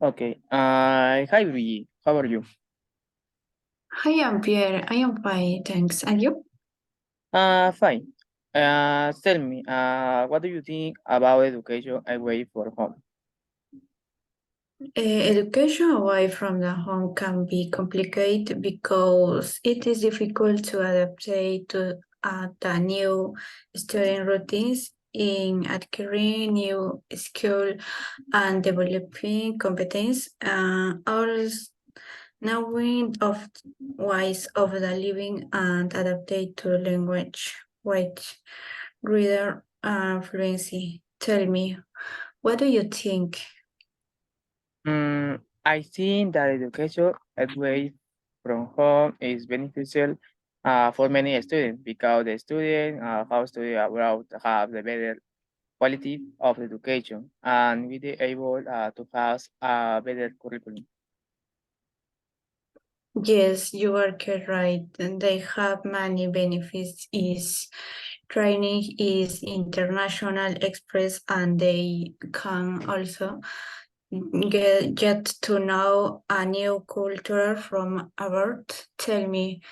Okay. Hi, Luigi. How are you? Hi, I'm Pierre. I am fine, thanks. And you? Fine. Tell me, what do you think about education away from home? Education away from the home can be complicated because it is difficult to adapt to the new student routines in acquiring new skill and developing competence. Also, knowing of ways of the living and adapted to language, which reader fluency. Tell me, what do you think? I think that education away from home is beneficial for many students because the student how study abroad have the better quality of education and we are able to have a better curriculum. Yes, you are correct. And they have many benefits. Is training is international express, and they can also get to know a new culture from abroad. Tell me,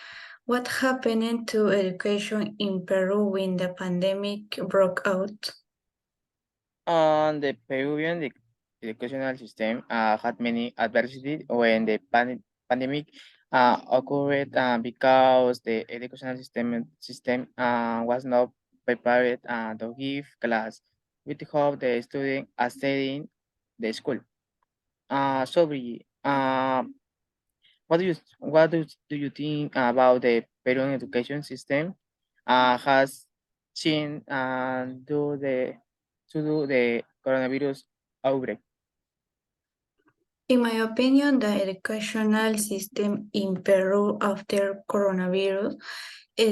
what happened to education in Peru when the pandemic broke out? On the Peruvian educational system had many adversities when the pandemic occurred because the educational system was not prepared to give class. We hope the student are studying the school. Brigitte, what do you think about the Peruvian education system? Has changed to do the coronavirus outbreak? In my opinion, the educational system in Peru after coronavirus,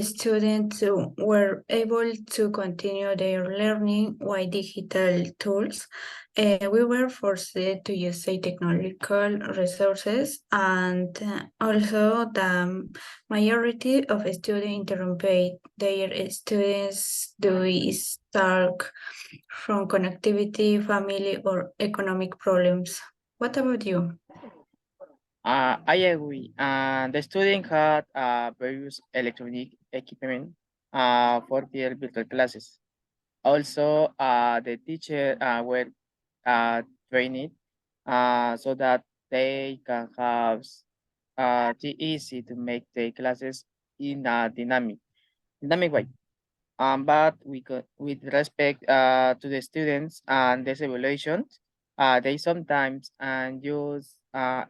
students were able to continue their learning with digital tools. We were forced to use technological resources, and also the majority of students interrupt their students do start from connectivity, family, or economic problems. What about you? I agree. The student had various electronic equipment for their virtual classes. Also, the teacher were trained so that they can have the easy to make the classes in a dynamic way. But with respect to the students and this evaluation, they sometimes use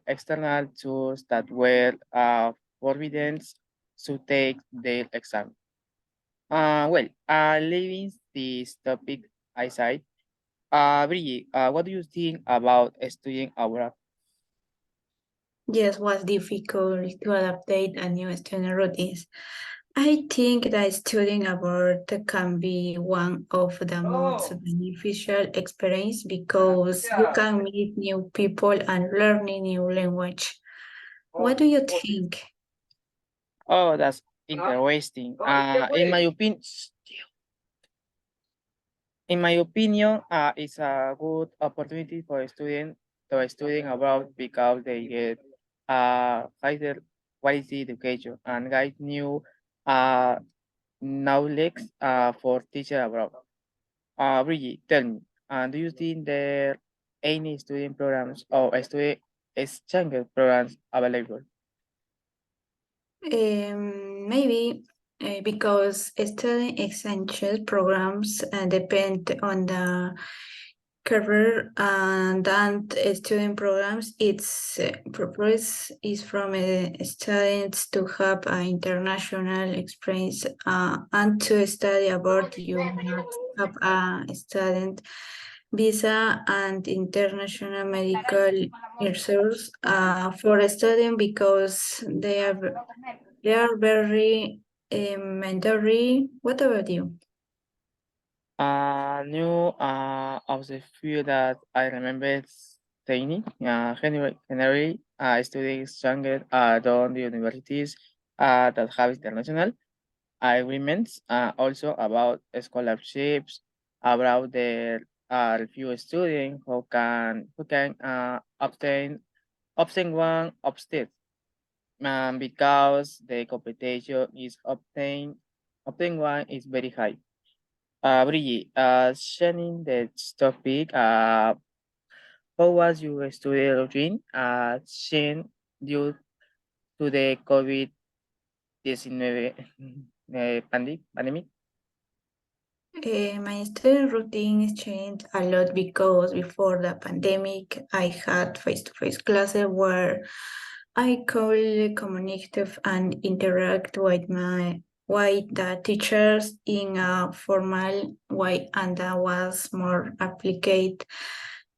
external tools that were forbidden to take their exam. Leaving this topic aside, Brigitte, what do you think about studying abroad? Yes, was difficult to adapt a new student routines. I think that studying abroad can be one of the most beneficial experience because you can meet new people and learn a new language. What do you think? Oh, that's interesting. In my opinion, it's a good opportunity for a student to studying abroad because they get higher quality education and get new uh, knowledge for teacher abroad. Brigitte, tell me, do you think there are any student programs or student exchange programs available? Maybe because studying essential programs depend on the career and student programs. Its purpose is from students to have an international experience and to study abroad. You must have a student visa and international medical resource for a student because they are very mandatory. What about you? New of the few that I remember saying, Henry studying stronger down the universities that have international agreements, also about scholarships, about the are few students who can obtain one upstairs because the competition is obtain one is very high. Brigitte, sharing the topic, how was your study routine changed due to the COVID-19 pandemic? My study routine changed a lot because before the pandemic, I had face-to-face classes where I could communicate and interact with the teachers in a formal way, and that was more applied.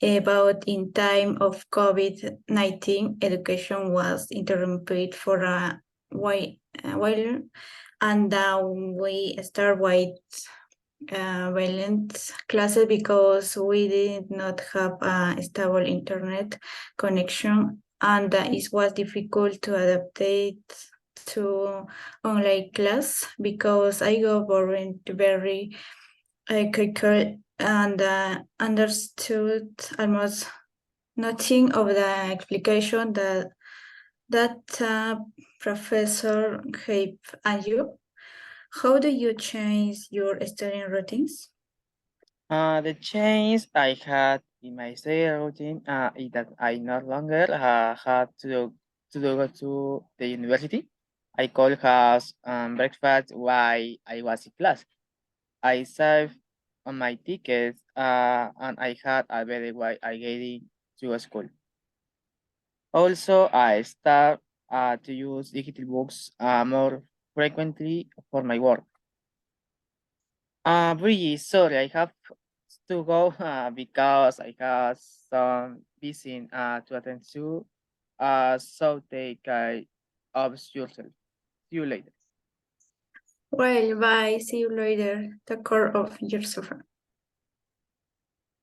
But in time of COVID-19, education was interrupted for a while, and we start with violent classes because we did not have a stable internet connection, and it was difficult to adapt to online class because I got bored very quickly and understood almost nothing of the explication that professor gave. And you, how do you change your studying routines? The change I had in my daily routine is that I no longer had to go to the university. I could have breakfast while I was in class. I saved on my tickets and I had a better way I getting to school. Also, I start to use digital books more frequently for my work. Bridget, sorry, I have to go because I have some business to attend to. So take care of yourself. See you later. Well, bye. See you later. Take care of yourself.